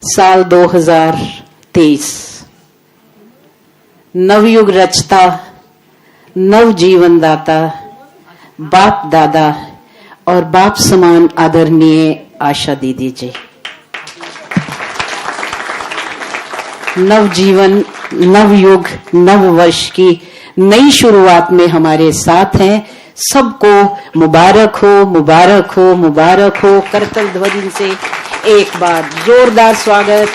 साल 2023 नवयुग रचता, नव जीवन दाता, बाप दादा और बाप समान आदरणीय आशा दीदी जी, नव जीवन, नव युग, नव वर्ष की नई शुरुआत में हमारे साथ हैं। सबको मुबारक हो, मुबारक हो, मुबारक हो। करतल ध्वनि से एक बार जोरदार स्वागत।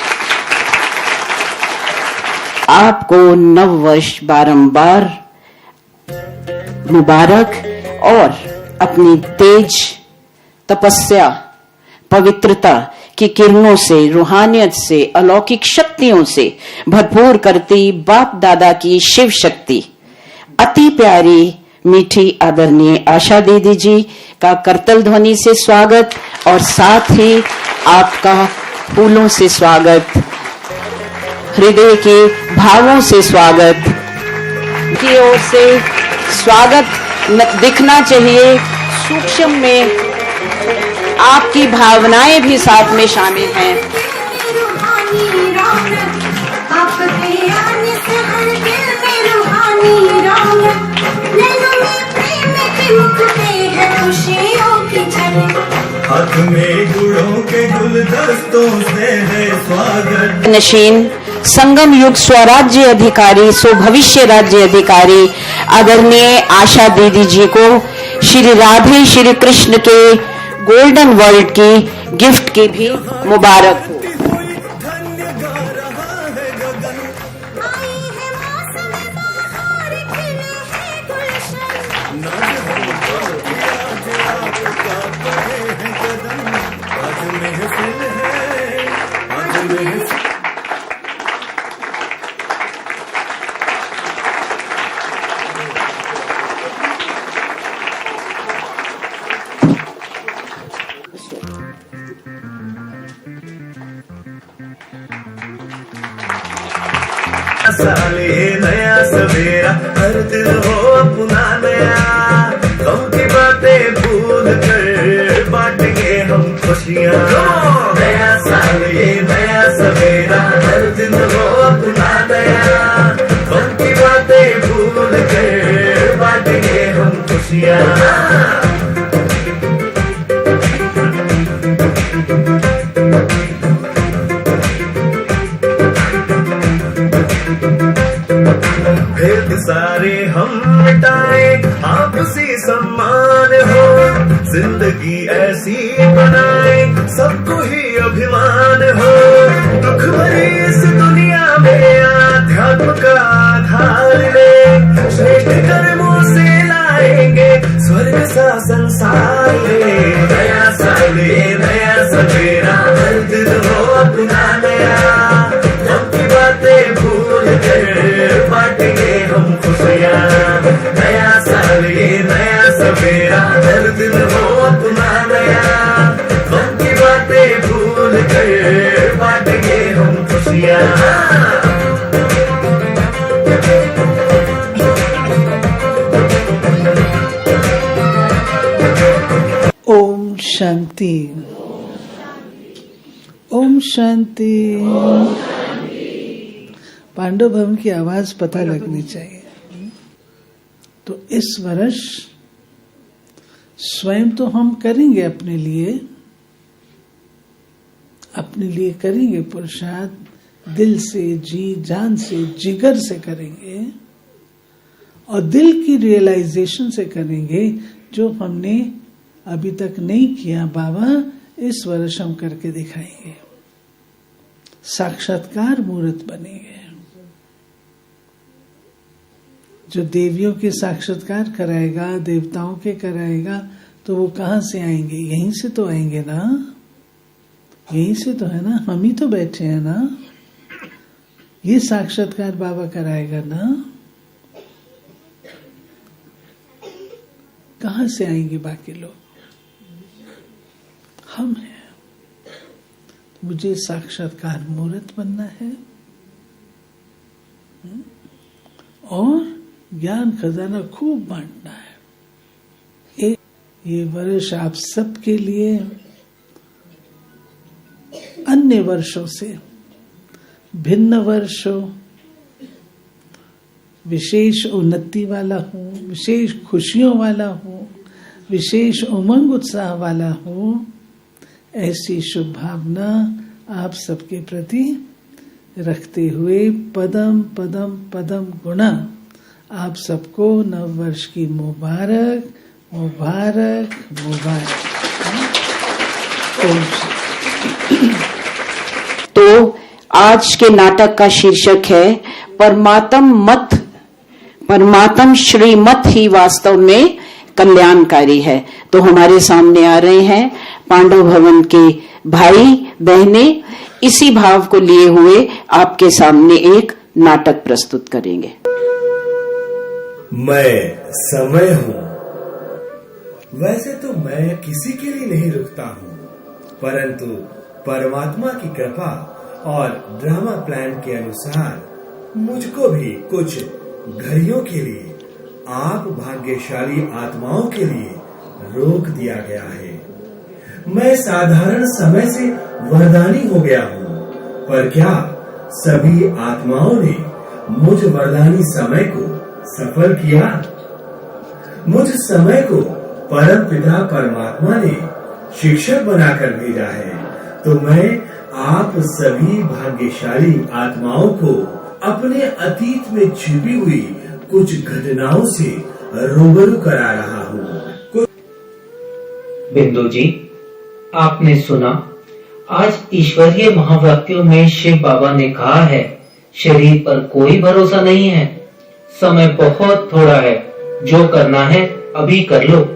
आपको नव वर्ष बारंबार मुबारक और अपनी तेज तपस्या, पवित्रता की किरणों से, रूहानियत से, अलौकिक शक्तियों से भरपूर करती बाप दादा की शिव शक्ति, अति प्यारी मीठी आदरणीय आशा दीदी जी का करतल ध्वनि से स्वागत और साथ ही आपका फूलों से स्वागत, हृदय के भावों से स्वागत की ओर से स्वागत दिखना चाहिए। सूक्ष्म में आपकी भावनाएं भी साथ में शामिल हैं। हाथ में गुड़ों के गुलदस्तों से है स्वागत। नशीन संगम युग स्वराज्य अधिकारी, सो भविष्य राज्य अधिकारी आदरणीय आशा दीदी जी को श्री राधे श्री कृष्ण के गोल्डन वर्ल्ड की गिफ्ट की भी मुबारक हो। साल ये नया सवेरा, हर दिल हो अपना नया, गम की बातें भूल कर बांटेंगे हम खुशियाँ। नया साल ये नया सवेरा, हर दिन हो अपना नया, गम की बातें भूल कर बांटेंगे हम खुशियाँ। भेद सारे हम मिटाए, आपसी सम्मान हो, जिंदगी ऐसी बनाए सबको ही अभिमान हो। दुख भरी इस दुनिया में आध्यात्म का आधार ले, श्रेष्ठ कर्मों से लाएंगे स्वर्ग सा संसार ले। नया साल ये नया सवेरा, हर दिन हो अपना नया, गम की बातें भूल कर बांटेंगे हम खुशियाँ। नया साल ये नया सवेरा, हर दिन हो अपना नया, गम की बातें भूल कर बांटेंगे हम खुशियाँ। ओम शांति, ओम शांति। पांडव भवन की आवाज पता लगनी चाहिए। तो इस वर्ष स्वयं तो हम करेंगे अपने लिए करेंगे पुरुषार्थ, दिल से, जी जान से, जिगर से करेंगे और दिल की रियलाइजेशन से करेंगे। जो हमने अभी तक नहीं किया बाबा, इस वर्ष हम करके दिखाएंगे। साक्षात्कार मूर्त बनेंगे। जो देवियों के साक्षात्कार कराएगा, देवताओं के कराएगा, तो वो कहाँ से आएंगे? यहीं से तो आएंगे ना, यहीं से तो है ना, हम ही तो बैठे हैं ना। ये साक्षात्कार बाबा कराएगा ना, कहाँ से आएंगे बाकी लोग? हम हैं। मुझे साक्षात्कार मूर्त बनना है और ज्ञान खजाना खूब बांटना है। ये वर्ष आप सबके लिए अन्य वर्षों से भिन्न वर्ष हो, विशेष उन्नति वाला हो, विशेष खुशियों वाला हो, विशेष उमंग उत्साह वाला हो, ऐसी शुभ भावना आप सबके प्रति रखते हुए पदम पदम पदम गुणा आप सबको नव वर्ष की मुबारक मुबारक मुबारक। तो आज के नाटक का शीर्षक है परमात्म मत। परमात्म श्रीमत ही वास्तव में कल्याणकारी है। तो हमारे सामने आ रहे हैं पांडव भवन के भाई बहने, इसी भाव को लिए हुए आपके सामने एक नाटक प्रस्तुत करेंगे। मैं समय हूँ। वैसे तो मैं किसी के लिए नहीं रुकता हूँ, परंतु परमात्मा की कृपा और ड्रामा प्लान के अनुसार मुझको भी कुछ घड़ियों के लिए, आप भाग्यशाली आत्माओं के लिए रोक दिया गया है। मैं साधारण समय से वरदानी हो गया हूँ, पर क्या सभी आत्माओं ने मुझ वरदानी समय को सफल किया? मुझ समय को परम पिता परमात्मा ने शिक्षक बनाकर भेजा है, तो मैं आप सभी भाग्यशाली आत्माओं को अपने अतीत में छिपी हुई कुछ घटनाओं से रूबरू करा रहा हूँ। बिंदु जी, आपने सुना, आज ईश्वरीय महावाक्यों में शिव बाबा ने कहा है, शरीर पर कोई भरोसा नहीं है, समय बहुत थोड़ा है, जो करना है अभी कर लो।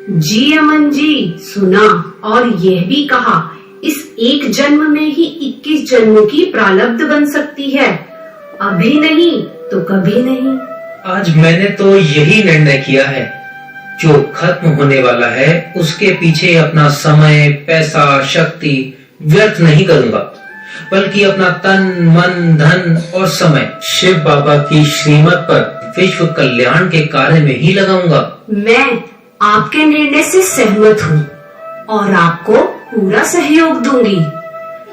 जी अमन जी, सुना और यह भी कहा, इस एक जन्म में ही 21 जन्मों की प्रारब्ध बन सकती है, अभी नहीं तो कभी नहीं। आज मैंने तो यही निर्णय किया है, जो खत्म होने वाला है उसके पीछे अपना समय, पैसा, शक्ति व्यर्थ नहीं करूंगा, बल्कि अपना तन, मन, धन और समय शिव बाबा की श्रीमत पर विश्व कल्याण के कार्य में ही लगाऊंगा। मैं आपके निर्णय से सहमत हूँ और आपको पूरा सहयोग दूंगी।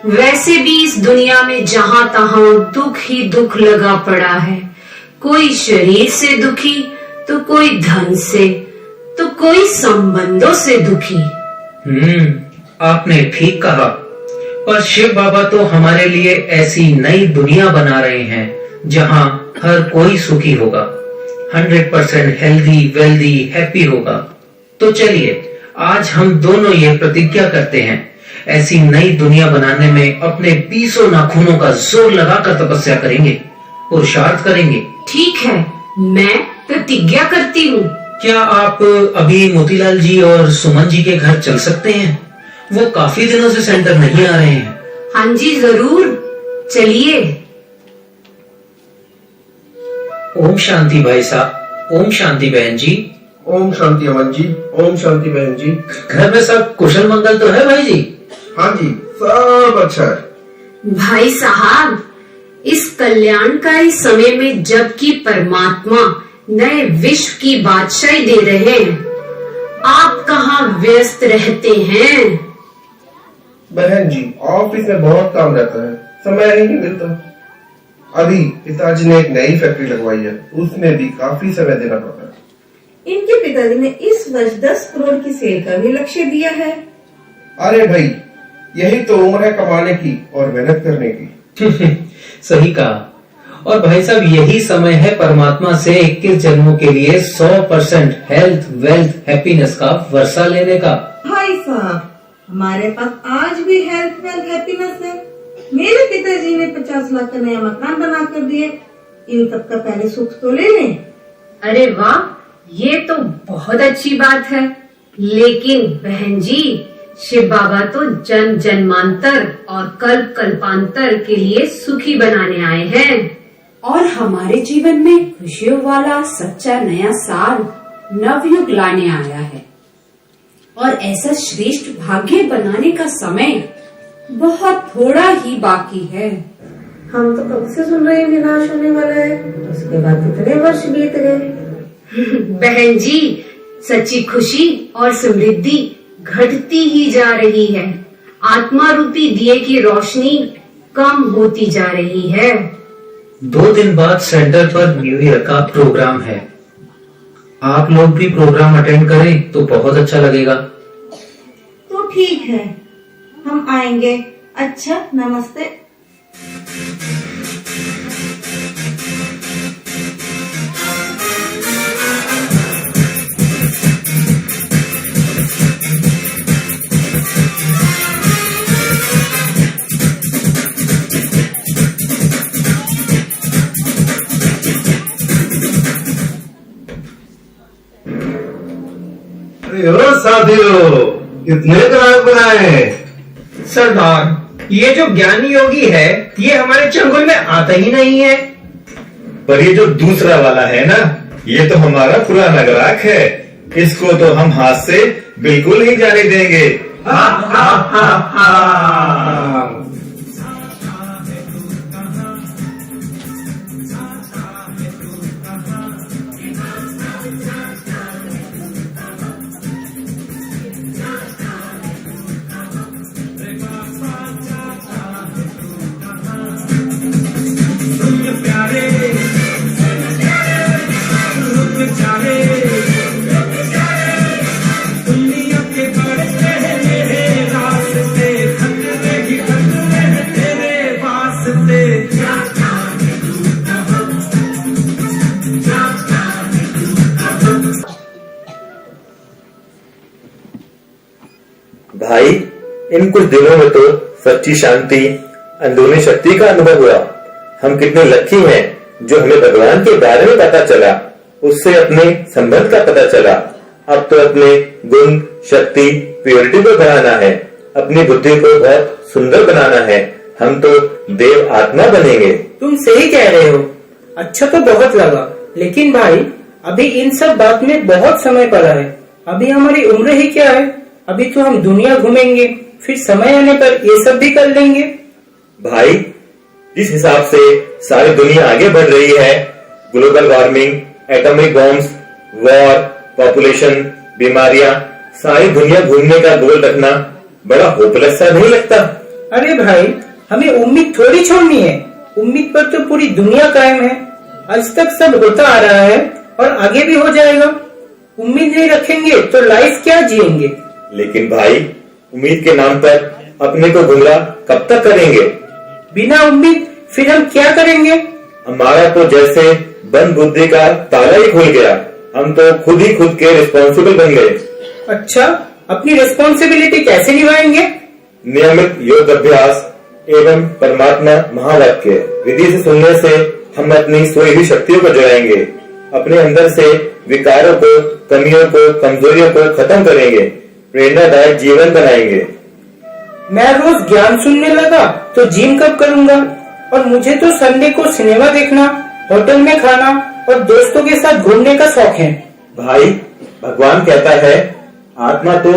वैसे भी इस दुनिया में जहाँ तहाँ दुख ही दुख लगा पड़ा है, कोई शरीर से दुखी तो कोई धन से, तो कोई संबंधों से दुखी। आपने ठीक कहा, पर शिव बाबा तो हमारे लिए ऐसी नई दुनिया बना रहे हैं जहाँ हर कोई सुखी होगा, 100% हेल्दी, वेल्दी, हैप्पी होगा। तो चलिए आज हम दोनों ये प्रतिज्ञा करते हैं, ऐसी नई दुनिया बनाने में अपने 20 नाखूनों का जोर लगाकर तपस्या करेंगे, पुरुषार्थ करेंगे। ठीक है, मैं प्रतिज्ञा करती हूँ। क्या आप अभी मोतीलाल जी और सुमन जी के घर चल सकते हैं? वो काफी दिनों से सेंटर नहीं आ रहे हैं। हाँ जी जरूर, चलिए। ओम शांति भाई साहब। ओम शांति बहन जी। ओम शांति अमन जी। ओम शांति बहन जी। घर में सब कुशल मंगल तो है भाई जी? हाँ जी, सब अच्छा है। भाई साहब, इस कल्याणकारी समय में जबकि परमात्मा नए विश्व की बादशाही दे रहे हैं, आप कहाँ व्यस्त रहते हैं? बहन जी, ऑफिस में बहुत काम रहता है, समय ही नहीं मिलता। अभी पिताजी ने एक नई फैक्ट्री लगवाई है, उसमें भी काफी समय देना पड़ता है। इनके पिताजी ने इस वर्ष 10 करोड़ की सेल का भी लक्ष्य दिया है। अरे भाई, यही तो उम्र है कमाने की और मेहनत करने की। सही कहा। और भाई साहब, यही समय है परमात्मा से 21 जन्मों के लिए 100% हेल्थ, वेल्थ, हैप्पीनेस का वर्षा लेने का। भाई साहब, हमारे पास आज भी हेल्थ, वेल्थ, हैप्पीनेस है। मेरे पिताजी ने 50 लाख का नया मकान बना कर दिए, इन सब का पहले सुख तो ले लें। अरे वाह, ये तो बहुत अच्छी बात है। लेकिन बहन जी, शिव बाबा तो जन्म जन्मांतर और कल्प कल्पांतर के लिए सुखी बनाने आए हैं और हमारे जीवन में खुशियों वाला सच्चा नया साल नवयुग लाने आया है। और ऐसा श्रेष्ठ भाग्य बनाने का समय बहुत थोड़ा ही बाकी है। हम तो कब से सुन रहे हैं विनाश होने वाला है, उसके बाद कितने वर्ष बीत गए। बहन जी, सच्ची खुशी और समृद्धि घटती ही जा रही है। आत्मा रूपी दिए की रोशनी कम होती जा रही है। 2 दिन बाद सेंटर पर न्यू ईयर का प्रोग्राम है। आप लोग भी प्रोग्राम अटेंड करें तो बहुत अच्छा लगेगा। तो ठीक है, हम आएंगे। अच्छा, नमस्ते। साथियों, कितने ग्राहक बनाए? सरदार, ये जो ज्ञानी योगी है ये हमारे चंगुल में आता ही नहीं है। पर ये जो दूसरा वाला है ना, ये तो हमारा पुराना ग्राहक है। इसको तो हम हाथ से बिल्कुल नहीं जाने देंगे। भाई, इन कुछ दिनों में तो सच्ची शांति, अंदरूनी शक्ति का अनुभव हुआ। हम कितने लकी हैं जो हमें भगवान के बारे में पता चला, उससे अपने संबंध का पता चला। अब तो अपने गुण, शक्ति, प्योरिटी को बढ़ाना है, अपनी बुद्धि को बहुत सुंदर बनाना है। हम तो देव आत्मा बनेंगे। तुम सही कह रहे हो। अच्छा तो बहुत लगा, लेकिन भाई अभी इन सब बात में बहुत समय पड़ा है। अभी हमारी उम्र ही क्या है? अभी तो हम दुनिया घूमेंगे, फिर समय आने पर ये सब भी कर लेंगे। भाई, जिस हिसाब से सारी दुनिया आगे बढ़ रही है, global warming, atomic bombs, war, population, बीमारियां, सारी दुनिया घूमने का गोल रखना बड़ा होपलेस सा नहीं लगता? अरे भाई, हमें उम्मीद थोड़ी छोड़नी है। उम्मीद पर तो पूरी दुनिया कायम है। आज तक सब होता आ रहा है और आगे भी हो जाएगा। उम्मीद नहीं रखेंगे तो लाइफ क्या जिएंगे? लेकिन भाई, उम्मीद के नाम पर अपने को गुमराह कब तक करेंगे? बिना उम्मीद फिर हम क्या करेंगे? हमारा तो जैसे बंद बुद्धि का ताला ही खुल गया। हम तो खुद ही खुद के रिस्पॉन्सिबल बन गए। अच्छा, अपनी रिस्पॉन्सिबिलिटी कैसे निभाएंगे? नियमित योग अभ्यास एवं परमात्मा महावाक्य विधि से सुनने से हम अपनी सोई हुई शक्तियों को जगाएंगे। अपने अंदर से विकारों को, कमियों को, कमजोरियों को खत्म करेंगे, प्रेरणादायक जीवन बनाएंगे। मैं रोज ज्ञान सुनने लगा तो जिम कब करूंगा? और मुझे तो संडे को सिनेमा देखना, होटल में खाना और दोस्तों के साथ घूमने का शौक है। भाई, भगवान कहता है आत्मा तो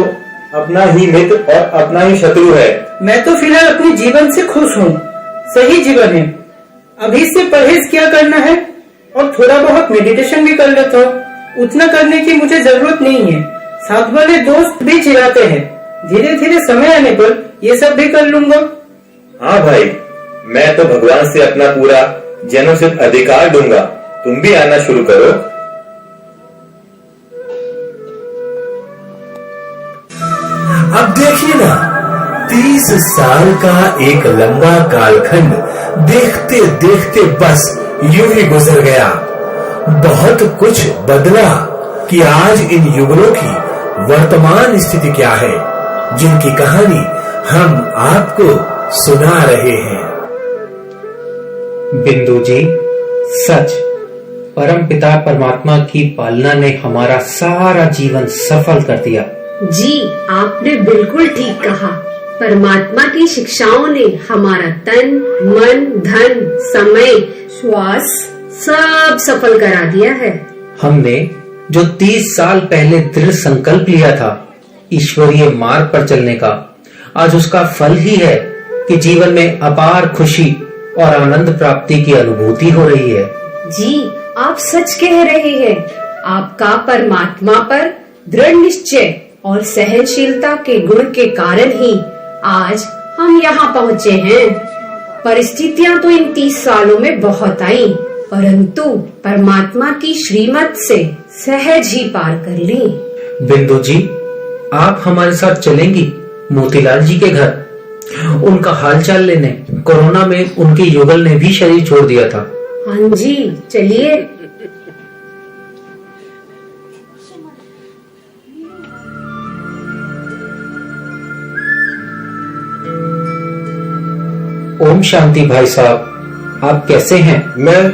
अपना ही मित्र और अपना ही शत्रु है। मैं तो फिलहाल अपने जीवन से खुश हूँ। सही जीवन है। अभी से परहेज क्या करना है और थोड़ा बहुत मेडिटेशन भी कर लेता हूँ। उतना करने की मुझे जरूरत नहीं है। साथ वाले दोस्त भी चिढ़ाते हैं। धीरे धीरे समय आने पर ये सब भी कर लूंगा। हाँ भाई, मैं तो भगवान से अपना पूरा जन्मसिद्ध अधिकार दूंगा। तुम भी आना शुरू करो। अब देखिए ना, 30 साल का एक लंबा कालखंड देखते देखते बस यूं ही गुजर गया। बहुत कुछ बदला कि आज इन युगलों की वर्तमान स्थिति क्या है, जिनकी कहानी हम आपको सुना रहे हैं। बिंदु जी, सच परम पिता परमात्मा की पालना ने हमारा सारा जीवन सफल कर दिया। जी, आपने बिल्कुल ठीक कहा। परमात्मा की शिक्षाओं ने हमारा तन, मन, धन, समय, श्वास सब सफल करा दिया है। हमने जो 30 साल पहले दृढ़ संकल्प लिया था ईश्वरीय मार्ग पर चलने का, आज उसका फल ही है कि जीवन में अपार खुशी और आनंद प्राप्ति की अनुभूति हो रही है। जी, आप सच कह रहे हैं। आपका परमात्मा पर दृढ़ निश्चय और सहनशीलता के गुण के कारण ही आज हम यहाँ पहुँचे हैं। परिस्थितियाँ तो इन 30 सालों में बहुत आई, परंतु परमात्मा की श्रीमत से सहज ही पार कर ली। बिंदु जी, आप हमारे साथ चलेंगी मोतीलाल जी के घर, उनका हालचाल लेने। कोरोना में उनके युगल ने भी शरीर छोड़ दिया था। हाँ जी, चलिए। ओम शांति भाई साहब, आप कैसे हैं? मैं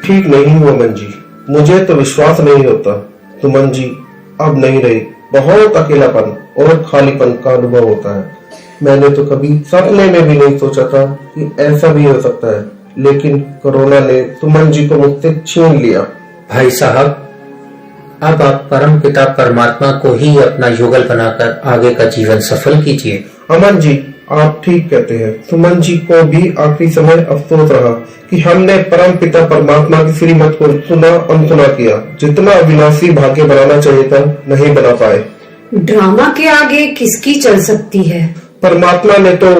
ठीक नहीं हूँ अमन जी, मुझे तो विश्वास नहीं होता। सुमन जी अब नहीं रही, बहुत अकेलापन और खालीपन का अनुभव होता है। मैंने तो कभी सपने में भी नहीं सोचा था कि ऐसा भी हो सकता है, लेकिन कोरोना ने सुमन जी को मुझसे छीन लिया। भाई साहब, अब आप परम पिता परमात्मा को ही अपना युगल बनाकर आगे का जीवन सफल कीजिए। अमन जी आप ठीक कहते हैं। सुमन जी को भी आखिरी समय अफसोस रहा कि हमने परम पिता परमात्मा की श्रीमत को सुना अनसुना किया। जितना अविनाशी भाग्य बनाना चाहिए था, नहीं बना पाए। ड्रामा के आगे किसकी चल सकती है? परमात्मा ने तो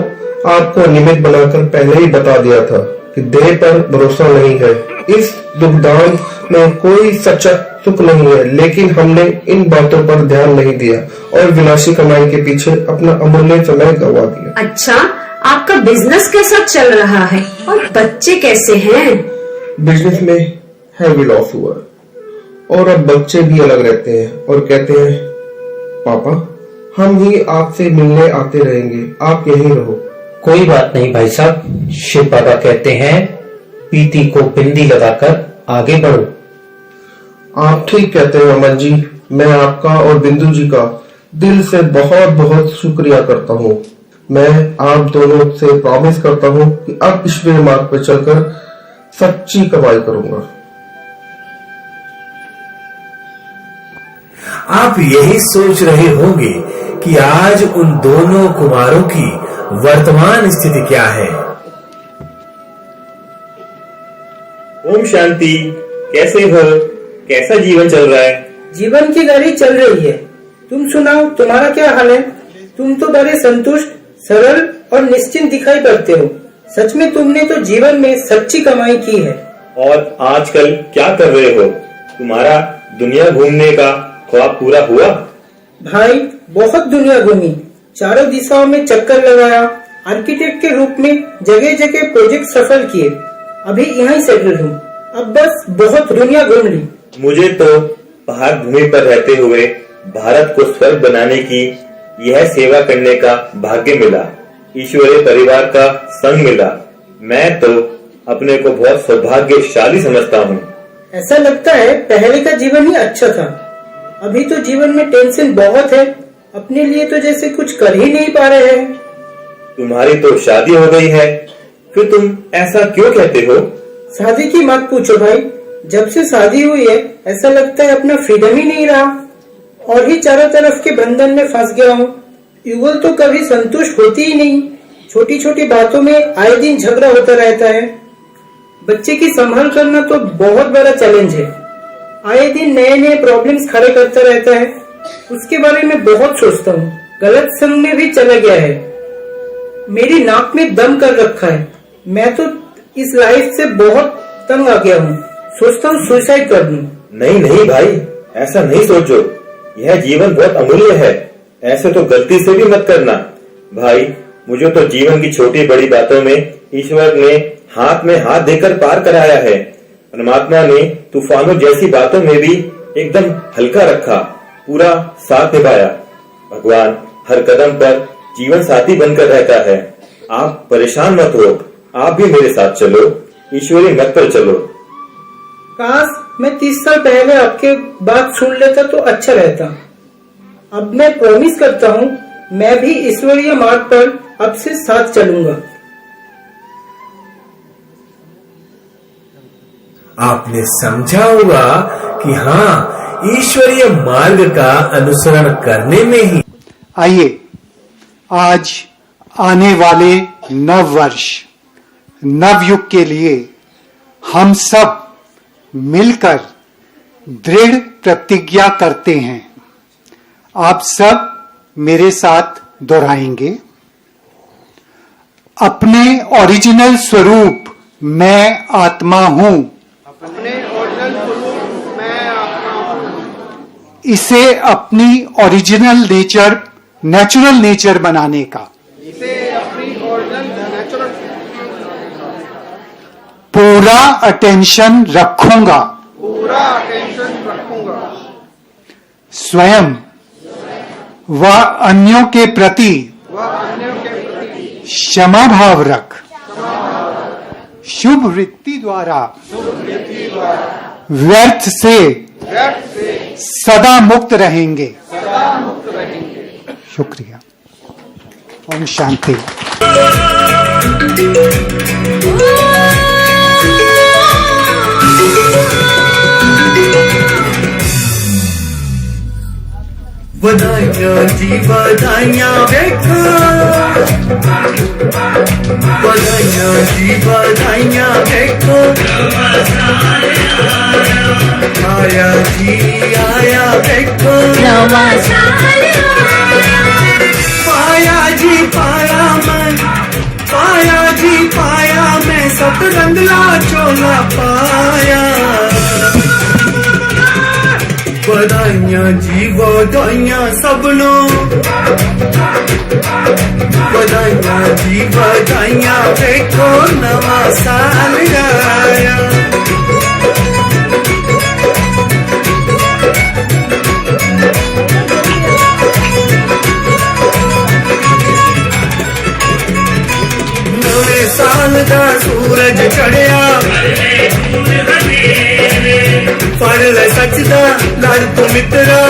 आपको निमित्त बनाकर पहले ही बता दिया था कि देह पर भरोसा नहीं है। इस दुखदान में कोई सच्चा सुख नहीं है, लेकिन हमने इन बातों पर ध्यान नहीं दिया और विनाशी कमाई के पीछे अपना अमूल्य समय गंवा दिया। अच्छा, आपका बिजनेस कैसा चल रहा है और बच्चे कैसे हैं? बिजनेस में हैवी लॉस हुआ और अब बच्चे भी अलग रहते हैं और कहते हैं पापा हम ही आपसे मिलने आते रहेंगे, आप यहीं रहो। कोई बात नहीं भाई साहब, शिव बाबा कहते हैं पीती को बिंदी लगाकर आगे बढ़ो। आप ठीक कहते हैं अमन जी, मैं आपका और बिंदु जी का दिल से बहुत बहुत शुक्रिया करता हूँ। मैं आप दोनों से प्रॉमिस करता हूँ कि अब ईश्वरीय मार्ग पर चलकर सच्ची कमाई करूंगा। आप यही सोच रहे होंगे कि आज उन दोनों कुमारों की वर्तमान स्थिति क्या है। ओम शांति, कैसे हो? कैसा जीवन चल रहा है? जीवन की गाड़ी चल रही है। तुम सुनाओ, तुम्हारा क्या हाल है? तुम तो बड़े संतुष्ट, सरल और निश्चिंत दिखाई पड़ते हो। सच में तुमने तो जीवन में सच्ची कमाई की है। और आजकल क्या कर रहे हो? तुम्हारा दुनिया घूमने का ख्वाब पूरा हुआ? भाई बहुत दुनिया घूमी, चारों दिशाओं में चक्कर लगाया, आर्किटेक्ट के रूप में जगह जगह प्रोजेक्ट सफल किए। अभी यहीं सेटल हूँ, अब बस बहुत दुनिया घूम ली। मुझे तो पहाड़ भूमि पर रहते हुए भारत को स्वर्ग बनाने की यह सेवा करने का भाग्य मिला, ईश्वरीय परिवार का संग मिला। मैं तो अपने को बहुत सौभाग्यशाली समझता हूँ। ऐसा लगता है पहले का जीवन ही अच्छा था। अभी तो जीवन में टेंशन बहुत है, अपने लिए तो जैसे कुछ कर ही नहीं पा रहे हैं। तुम्हारी तो शादी हो गई है, फिर तुम ऐसा क्यों कहते हो? शादी की मत पूछो भाई, जब से शादी हुई है ऐसा लगता है अपना फ्रीडम ही नहीं रहा और ही चारों तरफ के बंधन में फंस गया हूँ। युगल तो कभी संतुष्ट होती ही नहीं, छोटी छोटी बातों में आए दिन झगड़ा होता रहता है। बच्चे की संभाल करना तो बहुत बड़ा चैलेंज है, आए दिन नए नए प्रॉब्लम्स खड़े करता रहता है। उसके बारे में बहुत सोचता हूँ, गलत संग में भी चला गया है, मेरी नाक में दम कर रखा है। मैं तो इस लाइफ से बहुत तंग आ गया हूँ, सोचता हूँ सुसाइड कर लूं। नहीं नहीं भाई, ऐसा नहीं सोचो, यह जीवन बहुत अमूल्य है, ऐसे तो गलती से भी मत करना। भाई मुझे तो जीवन की छोटी बड़ी बातों में ईश्वर ने हाथ में हाथ देकर पार कराया है। परमात्मा ने तूफानों जैसी बातों में भी एकदम हल्का रखा, पूरा साथ निभाया। भगवान हर कदम पर जीवन साथी बनकर रहता है। आप परेशान मत हो, आप भी मेरे साथ चलो, ईश्वरी मत पर चलो। काश मैं 30 साल पहले आपके बात सुन लेता तो अच्छा रहता। अब मैं प्रॉमिस करता हूँ मैं भी ईश्वरीय मार्ग पर अब से साथ चलूंगा। आपने समझा होगा कि हाँ, ईश्वरीय मार्ग का अनुसरण करने में ही। आइए आज आने वाले नव वर्ष नवयुग के लिए हम सब मिलकर दृढ़ प्रतिज्ञा करते हैं। आप सब मेरे साथ दोहराएंगे। अपने ओरिजिनल स्वरूप मैं आत्मा हूं, इसे अपनी ओरिजिनल नेचुरल नेचर बनाने का पूरा अटेंशन रखूंगा। स्वयं व अन्यों के प्रति क्षमा भाव रख शुभ वृत्ति द्वारा व्यर्थ से सदा मुक्त रहेंगे। शुक्रिया। ओम शांति। बधाइयां जी बधाइयां देखो, बधाइयां जी बधाइयां देखो, आया जी आया देखो, पाया जी पाया मैं, पाया जी पाया मैं, सतरंगला चोला पाया। बधाइयां जी बधाइयां सबनो, बधाइयां जी बधाइयां देखो नवा साल आया। नवे साल का सूरज चढ़िया, फड़ ले सच दा लड़ तू मित्रा,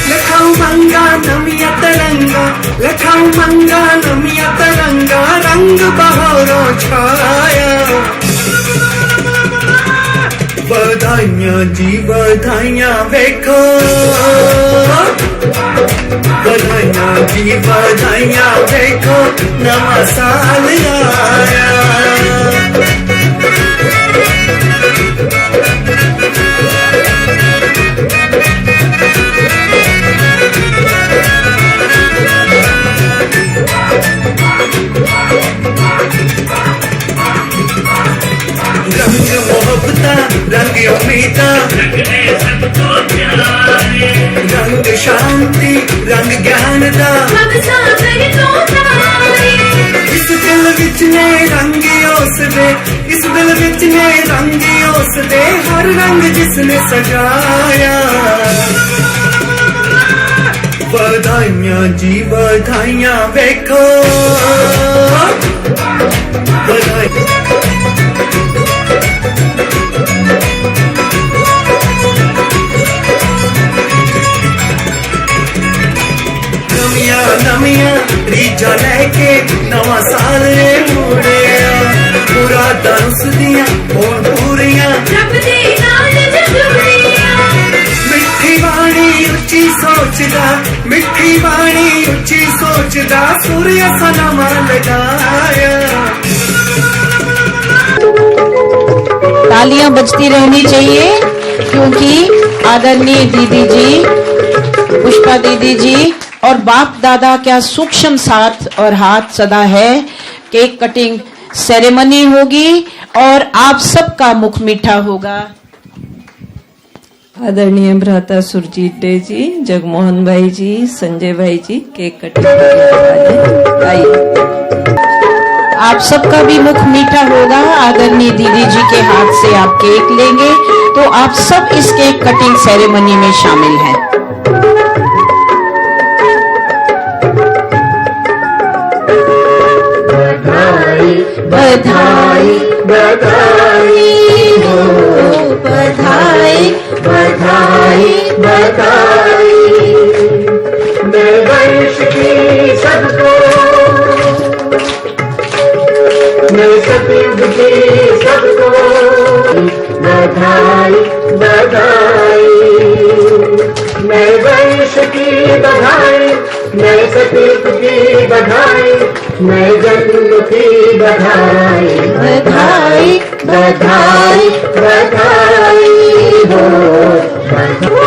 लखाऊ मंगा नमिया तरंगा, लखाऊ मंगा नमिया तरंगा, रंग बहारों छाया। बधाइयां जी बधाइयां देखो, बधाइयां जी बधाइयां देखो नवा साल आया। रंग मोहब्बता रंग उम्मीदा, रंग शांति रंग ज्ञान दा, इस दिल विच ने रंगी उस दे, इस दिल विच ने रंगी उस दे, हर रंग जिसने सजाया। बधाइयां जी बधाइयां देखो, बधाई नमिया रीजा लेके नवा साल मुड़े, पूरा डांस दिया होन पूरियां, मिठी बाणी उच्ची सोचदा, मिठी बाणी उच्ची सोचदा, सूर्य सा नवा लगाया। तालियां बजती रहनी चाहिए क्योंकि आदरणीय दीदी जी, पुष्पा दीदी जी और बाप दादा क्या सूक्ष्म साथ और हाथ सदा है। केक कटिंग सेरेमनी होगी और आप सबका मुख मीठा होगा। आदरणीय भ्राता सुरजीत डे जी, जगमोहन भाई जी, संजय भाई जी केक कटिंग करने आइए। आप सबका भी मुख मीठा होगा। आदरणीय दीदी जी के हाथ से आप केक लेंगे तो आप सब इस केक कटिंग सेरेमनी में शामिल हैं। बधाई बधाई हो, बधाई बधाई बधाई, नए वर्ष की सबको, नए सतयुग की सबको बधाई बधाई, नए वर्ष की बधाई, नए सतयुग की बधाई, नए जन्म की बधाई। बधाई बधाई बधाई हो, बधाई।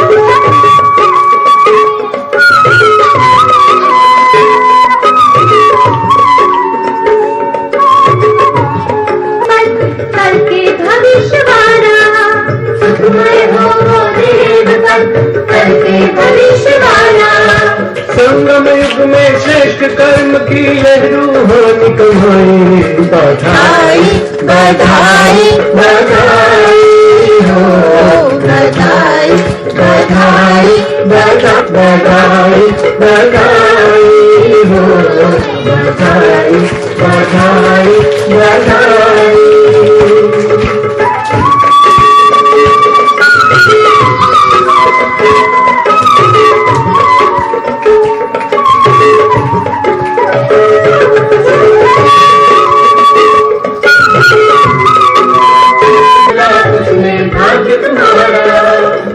करते भविष्यवाणा। संगम युग में श्रेष्ठ कर्म की यह रूहानी कमाई, बधाई बधाई बधाई हो, बधाई बधाई बधाई बधाई हो, बधाई बधाई बधाई।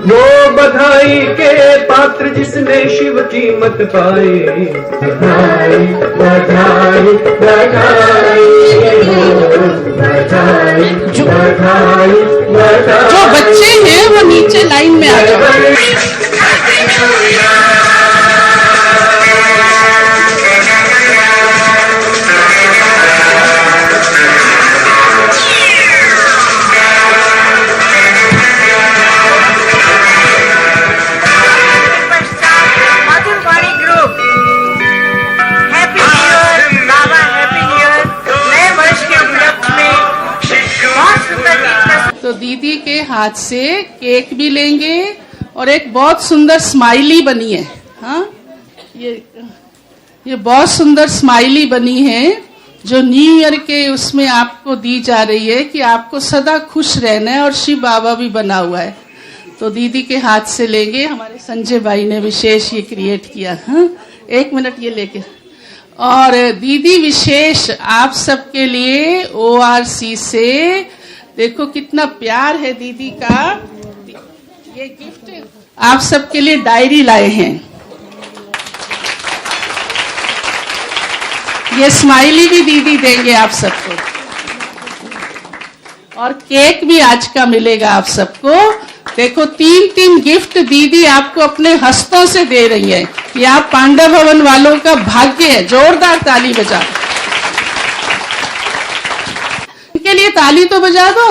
वो बधाई के पात्र जिसने शिव की मत पाए, बधाई बधाई बधाई बधाई बधाई बधाई। जो बच्चे हैं वो नीचे लाइन में आ जाओ। तो दीदी के हाथ से केक भी लेंगे और एक बहुत सुंदर स्माइली बनी है। हाँ, ये बहुत सुंदर स्माइली बनी है जो न्यू ईयर के उसमें आपको दी जा रही है कि आपको सदा खुश रहना है, और शिव बाबा भी बना हुआ है। तो दीदी के हाथ से लेंगे, हमारे संजय भाई ने विशेष ये क्रिएट किया। हाँ, 1 मिनट ये लेके। और दीदी विशेष आप सबके लिए ORC से, देखो कितना प्यार है दीदी का। ये गिफ्ट आप सबके लिए डायरी लाए हैं। ये स्माइली भी दीदी देंगे आप सबको, और केक भी आज का मिलेगा आप सबको। देखो 3 गिफ्ट दीदी आपको अपने हस्तों से दे रही है। ये आप पांडव भवन वालों का भाग्य है। जोरदार ताली बजा, इनके लिए ताली तो बजा दो।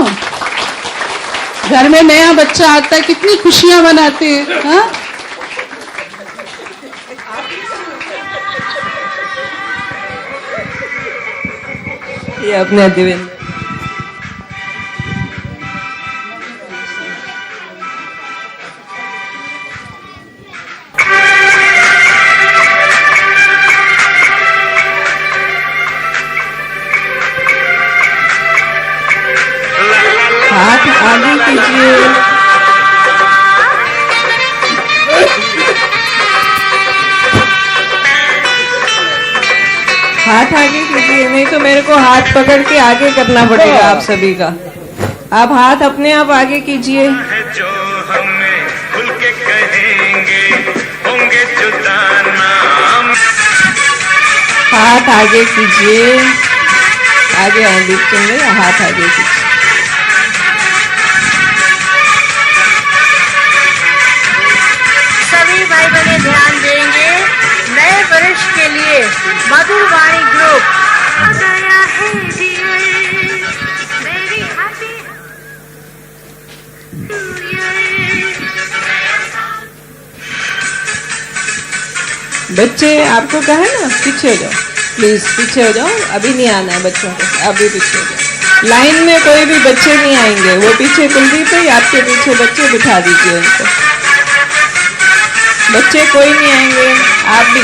घर में नया बच्चा आता है, कितनी खुशियां मनाते हैं। हाँ, ये अपने देवेंद्र हाथ आगे कीजिए। हाथ आगे कीजिए, नहीं तो मेरे को हाथ पकड़ के आगे करना पड़ेगा आप सभी का। आप हाथ अपने आप आगे कीजिए। जो हमें खुल के कहेंगे होंगे जुदा नाम। हाथ आगे कीजिए, आगे आए दीपचंद, हाथ आगे कीजिए। सभी भाई बहने ध्यान देंगे, नए वर्ष के लिए मधुर वाणी ग्रुप गया है मेरी हैप्पी बच्चे आपको कहा है ना, पीछे हो जाओ प्लीज, पीछे हो जाओ। अभी नहीं आना है बच्चों को, अभी पीछे हो जाओ। लाइन में कोई भी बच्चे नहीं आएंगे, वो पीछे कुलदीप है, आपके पीछे बच्चे बिठा दीजिए उनको। बच्चे कोई नहीं आएंगे, आप भी।